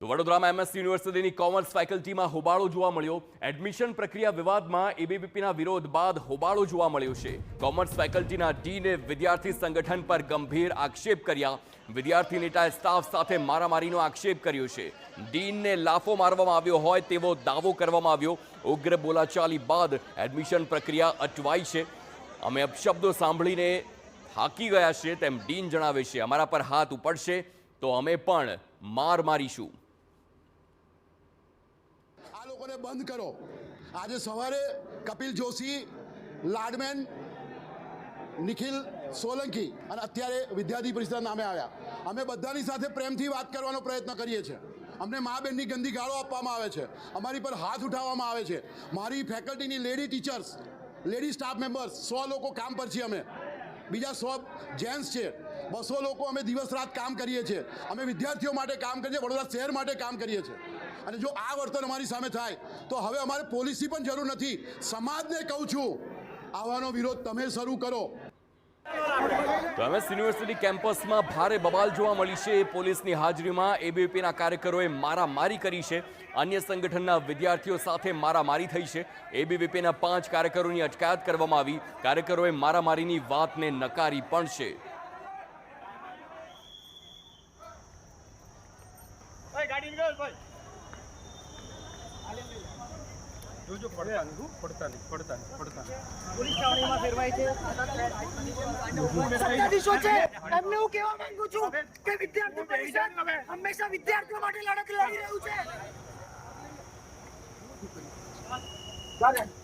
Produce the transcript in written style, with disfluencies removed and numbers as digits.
તો વડોદરામાં એમએસ યુનિવર્સિટીની કોમર્સ ફેકલ્ટીમાં હોબાળો જોવા મળ્યો। એડમિશન પ્રક્રિયા વિવાદમાં એબીવીપીના વિરોધ બાદ હોબાળો જોવા મળ્યો છે। કોમર્સ ફેકલ્ટીના ડીને વિદ્યાર્થી સંગઠન પર ગંભીર આક્ષેપ કર્યા। વિદ્યાર્થી નેતાએ સ્ટાફ સાથે મારામારીનો આક્ષેપ કર્યો છે। ડીનને લાફો મારવામાં આવ્યો હોય તેવો દાવો કરવામાં આવ્યો। ઉગ્ર બોલાચાલી બાદ એડમિશન પ્રક્રિયા અટવાઈ છે। અમે અપશબ્દો સાંભળીને થાકી ગયા છે તેમ ડીન જણાવે છે। અમારા પર હાથ ઉપડશે તો અમે પણ માર મારીશું। આ લોકોને બંધ કરો। આજે સવારે કપિલ જોશી, લાડમેન, નિખિલ સોલંકી અને અત્યારે વિદ્યાર્થી પરિષદ નામે આવ્યા। અમે બધાની સાથે પ્રેમથી વાત કરવાનો પ્રયત્ન કરીએ છીએ। અમને મા બહેનની ગંદી ગાળો આપવામાં આવે છે, અમારી પર હાથ ઉઠાવવામાં આવે છે। મારી ફેકલ્ટીની lady teachers, lady staff members 100 લોકો કામ પર છીએ। અમે બીજા 100 જેન્ટ્સ છે। 200 લોકો અમે દિવસ રાત કામ કરીએ છીએ। અમે વિદ્યાર્થીઓ માટે કામ કરીએ છીએ, વડોદરા શહેર માટે કામ કરીએ છીએ। અને જો આ વર્તન અમારી સામે થાય તો હવે અમારે પોલીસની પણ જરૂર નથી। સમાજને કહું છું, આવાનો વિરોધ તમે શરૂ કરો। તો એમએસ યુનિવર્સિટી કેમ્પસમાં ભારે બબાલ જોવા મળી છે। પોલીસની હાજરીમાં એબીવીપીના કાર્યકરોએ મારામારી કરી છે। અન્ય સંગઠનના વિદ્યાર્થીઓ સાથે મારામારી થઈ છે। એબીવીપીના 5 કાર્યકરોની અટકાયત કરવામાં આવી। કાર્યકરોએ મારામારીની વાતને નકારી પણ છે। પોલીસ છાવણીમાં ફેરવાય છે। સત્તાધીશો છે એમને હું કહેવા માંગુ છું કે વિદ્યાર્થી પરિષદ હંમેશા વિદ્યાર્થીઓ માટે લડત લડી રહ્યું છે।